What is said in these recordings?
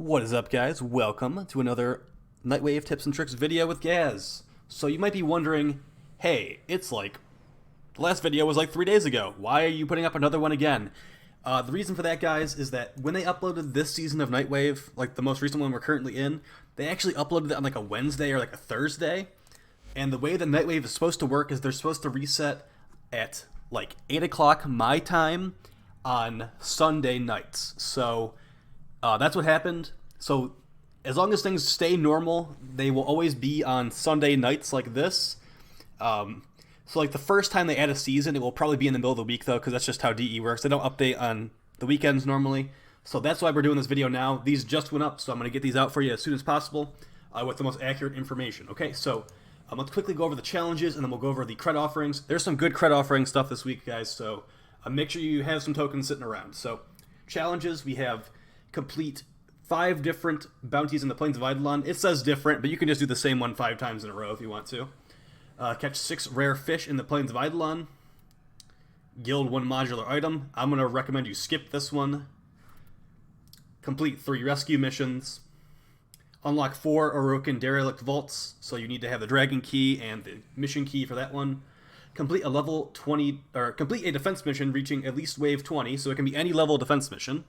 What is up, guys? Welcome to another Nightwave tips and tricks video with Gaz. So you might be wondering, hey, it's like, the last video was like 3 days ago. Why are you putting up another one again? The reason for that, guys, is that when they uploaded this season of Nightwave, like the most recent one we're currently in, they actually uploaded it on like a Wednesday or like a Thursday. And the way that Nightwave is supposed to work is they're supposed to reset at like 8 o'clock my time on Sunday nights. So that's what happened. So as long as things stay normal, they will always be on Sunday nights like this. So like the first time they add a season, it will probably be in the middle of the week though, because that's just how DE works. They don't update on the weekends normally. So that's why we're doing this video now. These just went up, so I'm going to get these out for you as soon as possible with the most accurate information. Okay, so let's quickly go over the challenges, and then we'll go over the Cred Offerings. There's some good Cred Offering stuff this week, guys, so make sure you have some tokens sitting around. So challenges, we have complete 5 different bounties in the Plains of Eidolon. It says different, but you can just do the same one 5 times in a row if you want to. Catch 6 rare fish in the Plains of Eidolon. Guild 1 modular item. I'm going to recommend you skip this one. Complete 3 rescue missions. Unlock 4 Orokin derelict vaults, so you need to have the dragon key and the mission key for that one. Complete a level 20, or complete a defense mission reaching at least wave 20, so it can be any level defense mission.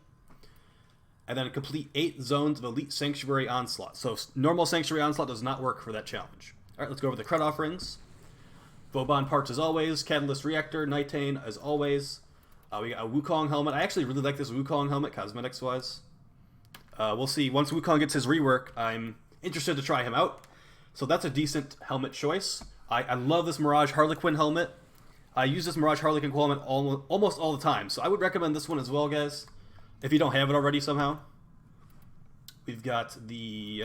And then complete 8 zones of Elite Sanctuary Onslaught. So normal Sanctuary Onslaught does not work for that challenge. Alright, let's go over the Cred Offerings. Vauban parts as always. Catalyst Reactor, Nitane as always. We got a Wukong helmet. I actually really like this Wukong helmet, cosmetics-wise. We'll see. Once Wukong gets his rework, I'm interested to try him out. So that's a decent helmet choice. I love this Mirage Harlequin helmet. I use this Mirage Harlequin helmet almost all the time. So I would recommend this one as well, guys, if you don't have it already somehow. We've got the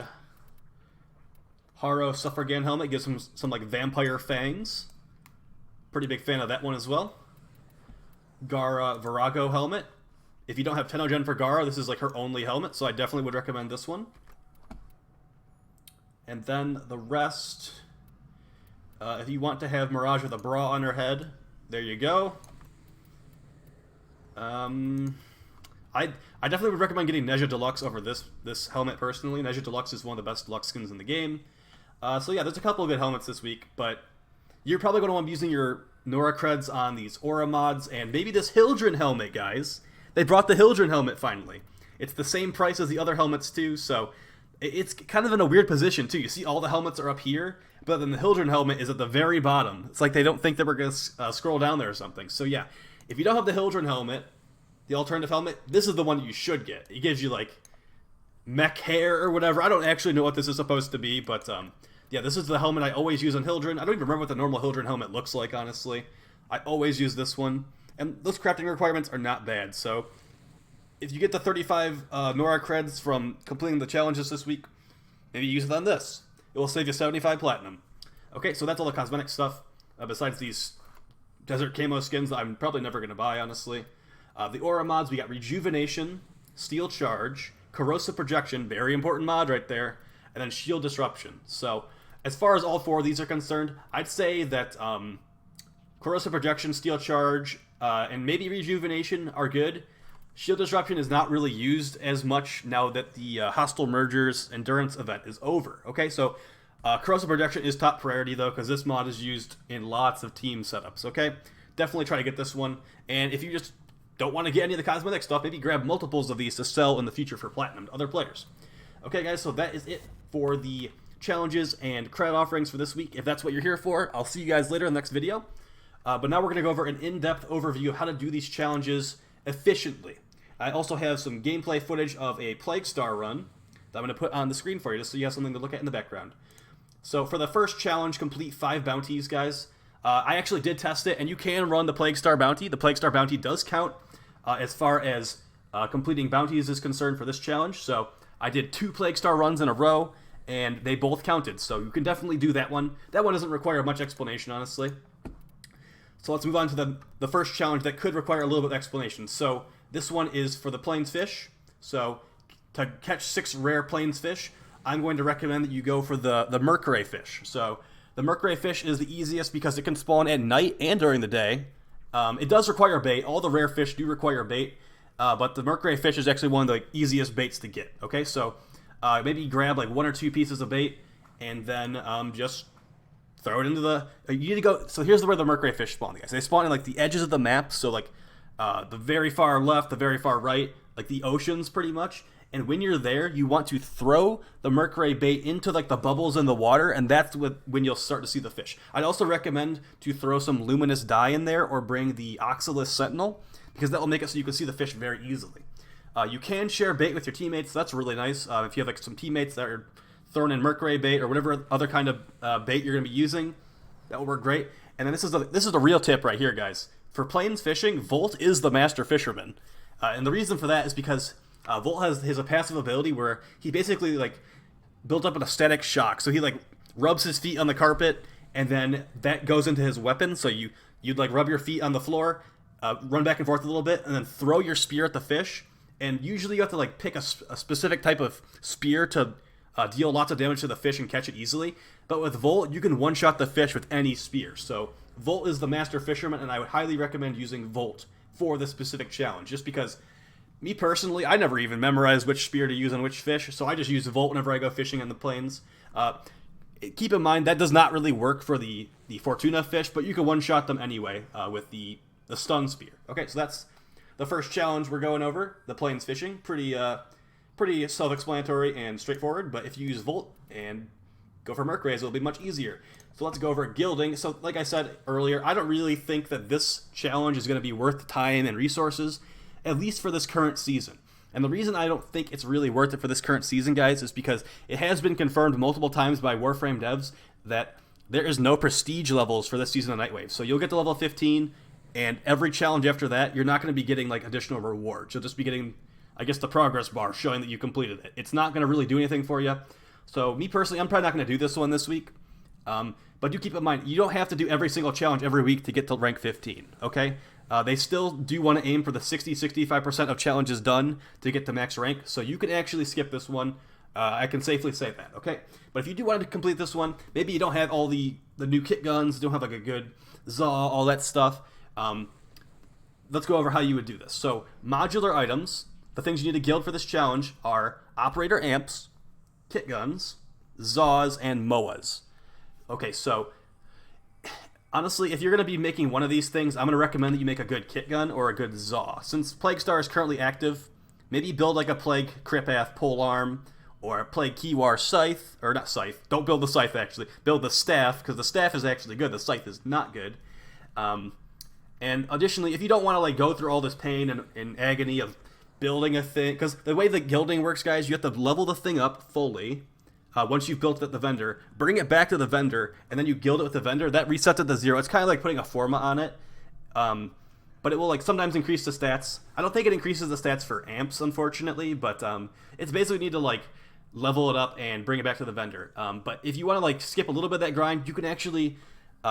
Haro Suffragan helmet. Gives him some like vampire fangs. Pretty big fan of that one as well. Gara Virago helmet. If you don't have Tenogen for Gara, this is like her only helmet, so I definitely would recommend this one. And then the rest, if you want to have Mirage with a bra on her head, there you go. I definitely would recommend getting Neja Deluxe over this helmet personally. Neja Deluxe is one of the best deluxe skins in the game. So yeah, there's a couple of good helmets this week, but you're probably going to want to be using your Nora creds on these Aura mods, and maybe this Hildren helmet, guys. They brought the Hildren helmet finally. It's the same price as the other helmets too, so it's kind of in a weird position too. You see all the helmets are up here, but then the Hildren helmet is at the very bottom. It's like they don't think that we're going to scroll down there or something. So yeah, if you don't have the Hildren helmet, the alternative helmet, this is the one you should get. It gives you like mech hair or whatever. I don't actually know what this is supposed to be, but yeah, this is the helmet I always use on Hildren. I don't even remember what the normal Hildren helmet looks like, honestly. I always use this one. And those crafting requirements are not bad, so if you get the 35 Nora creds from completing the challenges this week, maybe use it on this. It will save you 75 platinum. Okay, so that's all the cosmetic stuff, besides these desert camo skins that I'm probably never going to buy, honestly. The Aura mods, we got Rejuvenation, Steel Charge, Corrosive Projection, very important mod right there, and then Shield Disruption. So, as far as all 4 of these are concerned, I'd say that Corrosive Projection, Steel Charge, and maybe Rejuvenation are good. Shield Disruption is not really used as much now that the Hostile Mergers Endurance event is over. Okay, so Corrosive Projection is top priority though, because this mod is used in lots of team setups. Okay, definitely try to get this one. And if you just don't want to get any of the cosmetic stuff, maybe grab multiples of these to sell in the future for platinum to other players. Okay, guys, so that is it for the challenges and Cred Offerings for this week. If that's what you're here for, I'll see you guys later in the next video. But now we're going to go over an in-depth overview of how to do these challenges efficiently. I also have some gameplay footage of a Plague Star run that I'm going to put on the screen for you, just so you have something to look at in the background. So for the first challenge, complete 5 bounties, guys. I actually did test it, and you can run the Plague Star bounty. The Plague Star bounty does count as far as completing bounties is concerned for this challenge. So I did 2 Plague Star runs in a row, and they both counted. So you can definitely do that one. That one doesn't require much explanation, honestly. So let's move on to the first challenge that could require a little bit of explanation. So this one is for the Plains fish. So to catch 6 rare Plains fish, I'm going to recommend that you go for the Mercury fish. So the Mercury fish is the easiest because it can spawn at night and during the day. It does require bait. All the rare fish do require bait. but the Mercury fish is actually one of the easiest baits to get. Okay, so maybe grab like 1 or 2 pieces of bait, and then just throw it into the. You need to go. So here's where the Mercury fish spawn, guys. They spawn in like the edges of the map, so like the very far left, the very far right, like the oceans, pretty much. And when you're there, you want to throw the Mercury bait into like the bubbles in the water, and that's when you'll start to see the fish. I'd also recommend to throw some luminous dye in there, or bring the Oxalis Sentinel, because that will make it so you can see the fish very easily. You can share bait with your teammates. So that's really nice. If you have like some teammates that are throwing in Mercury bait or whatever other kind of bait you're going to be using, that will work great. And then this is the real tip right here, guys. For plains fishing, Volt is the master fisherman, and the reason for that is because Volt has a passive ability where he basically like built up a static shock. So he like rubs his feet on the carpet, and then that goes into his weapon. So you'd like rub your feet on the floor, run back and forth a little bit, and then throw your spear at the fish. And usually you have to like pick a specific type of spear to deal lots of damage to the fish and catch it easily. But with Volt, you can one-shot the fish with any spear. So Volt is the master fisherman, and I would highly recommend using Volt for this specific challenge, just because me personally, I never even memorized which spear to use on which fish, so I just use Volt whenever I go fishing in the plains. Keep in mind, that does not really work for the Fortuna fish, but you can one-shot them anyway with the stun spear. Okay, so that's the first challenge we're going over, the plains fishing. Pretty self-explanatory and straightforward, but if you use Volt and go for Mercrays, it'll be much easier. So let's go over Gilding. So like I said earlier, I don't really think that this challenge is going to be worth the time and resources, at least for this current season. And the reason I don't think it's really worth it for this current season, guys, is because it has been confirmed multiple times by Warframe devs that there is no prestige levels for this season of Nightwave. So you'll get to level 15, and every challenge after that, you're not going to be getting like additional rewards. You'll just be getting, I guess, the progress bar showing that you completed it. It's not going to really do anything for you. So me personally, I'm probably not going to do this one this week. But do keep in mind, you don't have to do every single challenge every week to get to rank 15, okay? They still do want to aim for the 60-65% of challenges done to get to max rank, so you can actually skip this one. I can safely say that, okay? But if you do want to complete this one, maybe you don't have all the new kit guns, don't have like a good Zaw, all that stuff. Let's go over how you would do this. So modular items, the things you need to guild for this challenge are Operator Amps, kit guns, Zaws, and MOAs. Okay, so honestly, if you're going to be making one of these things, I'm going to recommend that you make a good kit gun or a good Zaw. Since Plague Star is currently active, maybe build like a Plague Kripath polearm or a Plague Kiwar scythe, or not scythe, don't build the scythe actually, build the staff, because the staff is actually good, the scythe is not good. And additionally, if you don't want to like go through all this pain and agony of building a thing, because the way the Gilding works, guys, you have to level the thing up fully. Once you've built it at the vendor, bring it back to the vendor, and then you guild it with the vendor. That resets it to 0. It's kind of like putting a forma on it, but it will like sometimes increase the stats. I don't think it increases the stats for amps, unfortunately, but it's basically need to like level it up and bring it back to the vendor. But if you want to like skip a little bit of that grind, you can actually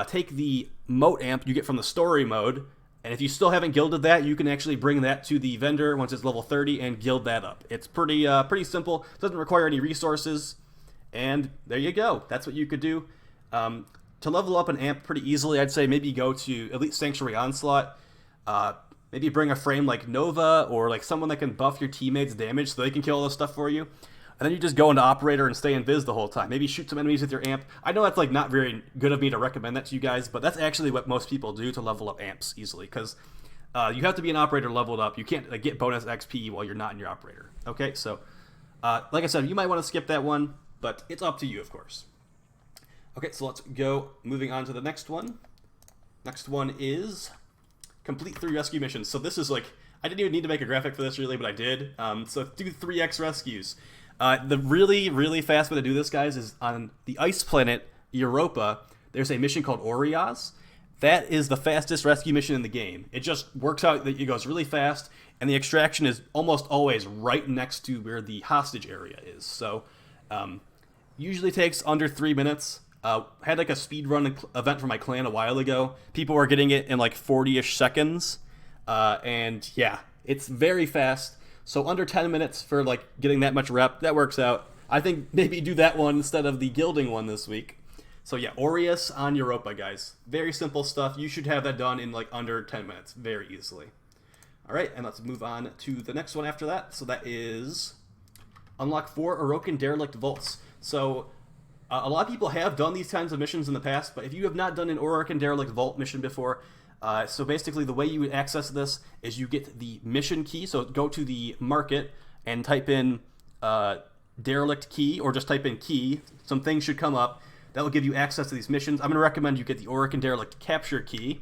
take the moat amp you get from the story mode, and if you still haven't gilded that, you can actually bring that to the vendor once it's level 30 and guild that up. It's pretty simple. It doesn't require any resources. And there you go. That's what you could do. To level up an amp pretty easily, I'd say maybe go to Elite Sanctuary Onslaught. Maybe bring a frame like Nova or like someone that can buff your teammates' damage so they can kill all this stuff for you. And then you just go into Operator and stay in Viz the whole time. Maybe shoot some enemies with your amp. I know that's like not very good of me to recommend that to you guys, but that's actually what most people do to level up amps easily. Because you have to be an Operator leveled up. You can't like, get bonus XP while you're not in your Operator. Okay, so like I said, you might want to skip that one. But it's up to you, of course. Okay, so let's go moving on to the next one. Next one is complete 3 rescue missions. So this is like, I didn't even need to make a graphic for this really, but I did. So do 3x rescues. The really, really fast way to do this, guys, is on the ice planet Europa, there's a mission called Orias. That is the fastest rescue mission in the game. It just works out that it goes really fast, and the extraction is almost always right next to where the hostage area is. So usually takes under 3 minutes. Had like a speedrun event for my clan a while ago. People were getting it in like 40-ish seconds. And yeah, it's very fast. So under 10 minutes for like getting that much rep, that works out. I think maybe do that one instead of the Gilding one this week. So yeah, Aureus on Europa, guys. Very simple stuff. You should have that done in like under 10 minutes, very easily. All right, and let's move on to the next one after that. So that is unlock 4 Orokin Derelict Vaults. So a lot of people have done these kinds of missions in the past, but if you have not done an Orokin Derelict Vault mission before, so basically the way you would access this is you get the mission key. So go to the market and type in Derelict Key, or just type in key. Some things should come up. That will give you access to these missions. I'm going to recommend you get the Orokin Derelict Capture Key,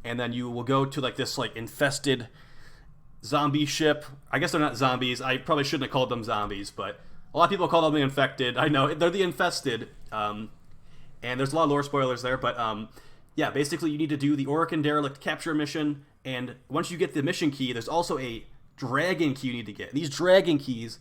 and then you will go to like this like infested zombie ship. I guess they're not zombies. I probably shouldn't have called them zombies, but a lot of people call them the infected. I know they're the infested, and there's a lot of lore spoilers there, but yeah, basically you need to do the Orokin Derelict Capture mission, and once you get the mission key, there's also a dragon key you need to get. These dragon keys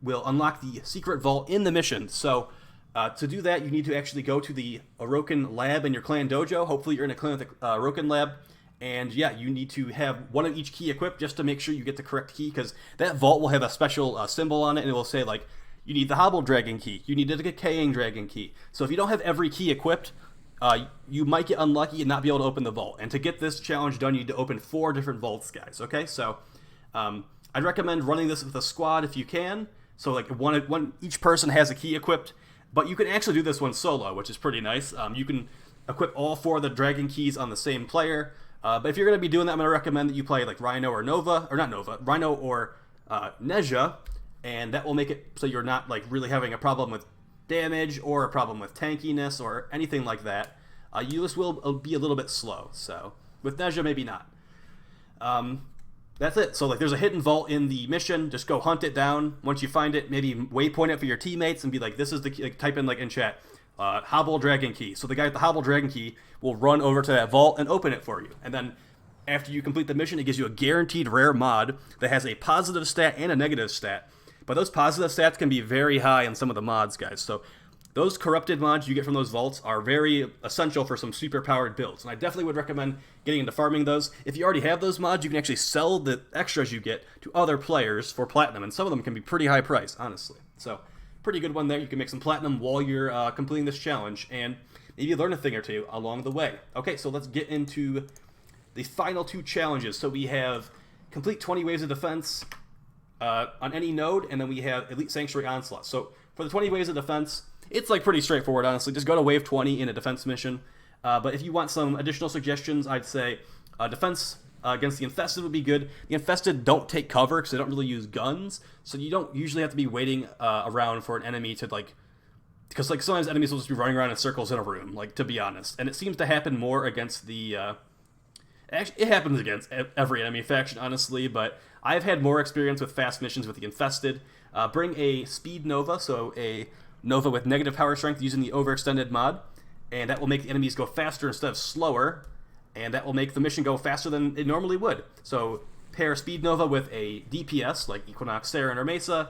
will unlock the secret vault in the mission. So to do that, you need to actually go to the Orokin lab in your clan dojo. Hopefully you're in a clan with the Orokin lab. And yeah, you need to have one of each key equipped just to make sure you get the correct key, because that vault will have a special symbol on it, and it will say like, you need the Hobble Dragon key, you need the Decaying Dragon key. So if you don't have every key equipped, you might get unlucky and not be able to open the vault. And to get this challenge done, you need to open 4 different vaults, guys. Okay, so I'd recommend running this with a squad if you can. So like each person has a key equipped, but you can actually do this one solo, which is pretty nice. You can equip all 4 of the dragon keys on the same player. But if you're going to be doing that, I'm going to recommend that you play like Rhino or Nova, or not Nova, Rhino or Nezha, and that will make it so you're not like really having a problem with damage or a problem with tankiness or anything like that. You just will be a little bit slow. So with Nezha, maybe not. That's it. So like, there's a hidden vault in the mission. Just go hunt it down. Once you find it, maybe waypoint it for your teammates and be like, "This is the key." Like, type in like in chat, Hobble Dragon Key. So the guy with the Hobble Dragon Key will run over to that vault and open it for you. And then after you complete the mission, it gives you a guaranteed rare mod that has a positive stat and a negative stat. But those positive stats can be very high in some of the mods, guys. So those corrupted mods you get from those vaults are very essential for some super powered builds. And I definitely would recommend getting into farming those. If you already have those mods, you can actually sell the extras you get to other players for platinum. And some of them can be pretty high priced, honestly. So pretty good one there. You can make some platinum while you're completing this challenge, and maybe learn a thing or two along the way. Okay, so let's get into the final 2 challenges. So we have complete 20 waves of defense on any node, and then we have Elite Sanctuary Onslaught. So for the 20 waves of defense, it's like pretty straightforward, honestly. Just go to wave 20 in a defense mission. But if you want some additional suggestions, I'd say defense against the infested would be good. The infested don't take cover because they don't really use guns, so you don't usually have to be waiting around for an enemy to like, because like sometimes enemies will just be running around in circles in a room, like, to be honest. And it seems to happen more against the actually, it happens against every enemy faction, honestly, but I've had more experience with fast missions with the infested. Bring a speed Nova, so a Nova with negative power strength using the overextended mod, and that will make the enemies go faster instead of slower, and that will make the mission go faster than it normally would. So pair Speed Nova with a DPS like Equinox, Saren, or Mesa.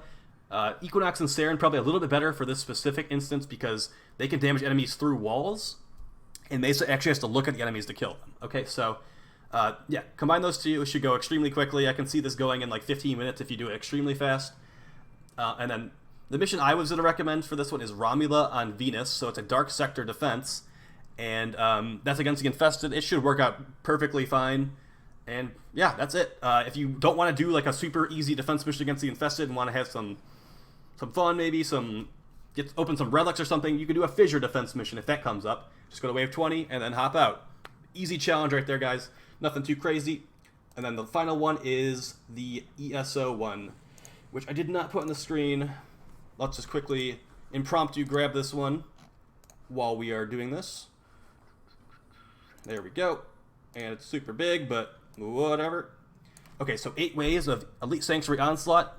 Equinox and Saren probably a little bit better for this specific instance because they can damage enemies through walls, and Mesa actually has to look at the enemies to kill them. Okay, so yeah, combine those 2. It should go extremely quickly. I can see this going in like 15 minutes if you do it extremely fast. And then the mission I was going to recommend for this one is Romula on Venus. So it's a dark sector defense, and that's against the infested. It should work out perfectly fine. And yeah, that's it. If you don't want to do like a super easy defense mission against the infested and want to have some fun, maybe open some relics or something, you can do a fissure defense mission if that comes up. Just go to wave 20 and then hop out. Easy challenge right there, guys. Nothing too crazy. And then the final one is the ESO one, which I did not put on the screen. Let's just quickly impromptu grab this one while we are doing this. There we go. And it's super big, but whatever. Okay, so 8 waves of Elite Sanctuary Onslaught,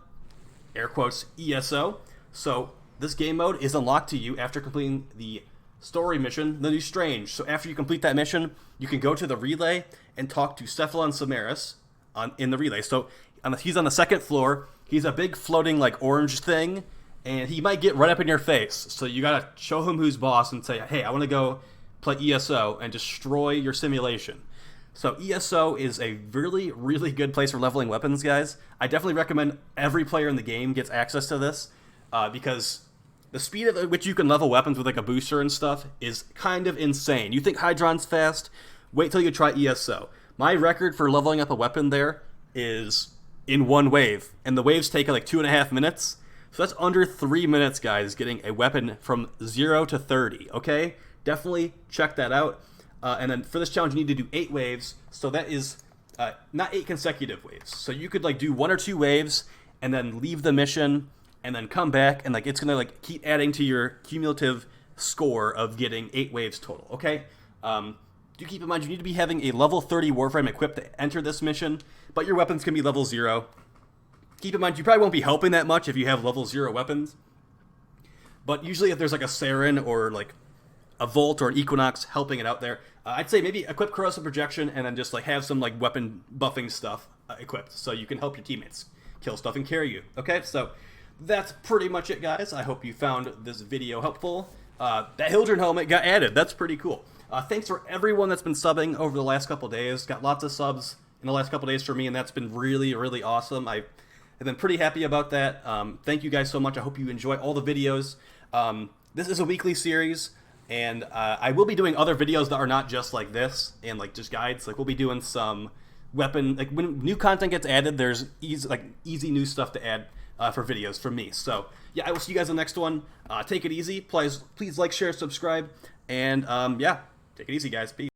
air quotes, ESO. So this game mode is unlocked to you after completing the story mission, The New Strange. So after you complete that mission, you can go to the relay and talk to Cephalon Samaris in the relay. So he's on the 2nd floor. He's a big floating like orange thing, and he might get right up in your face. So you gotta show him who's boss and say, "Hey, I want to go play ESO and destroy your simulation." So ESO is a really, really good place for leveling weapons, guys. I definitely recommend every player in the game gets access to this because the speed at which you can level weapons with like a booster and stuff is kind of insane. You think Hydron's fast? Wait till you try ESO. My record for leveling up a weapon there is in one wave, and the waves take like 2.5 minutes. So that's under 3 minutes, guys, getting a weapon from 0 to 30, okay? Definitely check that out. And then for this challenge, you need to do 8 waves. So that is not 8 consecutive waves. So you could like do 1 or 2 waves and then leave the mission and then come back, and like it's gonna like keep adding to your cumulative score of getting 8 waves total, okay? Do keep in mind you need to be having a level 30 Warframe equipped to enter this mission, but your weapons can be level 0. Keep in mind, you probably won't be helping that much if you have level 0 weapons. But usually if there's like a Saren or like a Volt or an Equinox helping it out there, I'd say maybe equip Corrosive Projection and then just like have some like weapon buffing stuff equipped so you can help your teammates kill stuff and carry you. Okay, so that's pretty much it, guys. I hope you found this video helpful. That Hildren helmet got added. That's pretty cool. Thanks for everyone that's been subbing over the last couple days. Got lots of subs in the last couple days for me, and that's been really, really awesome. I've been pretty happy about that. Thank you guys so much. I hope you enjoy all the videos. This is a weekly series, and I will be doing other videos that are not just like this and like just guides. Like we'll be doing some weapon, like when new content gets added, there's easy new stuff to add for videos from me. So yeah, I will see you guys in the next one. Take it easy. Please like, share, subscribe, and yeah, take it easy, guys. Peace.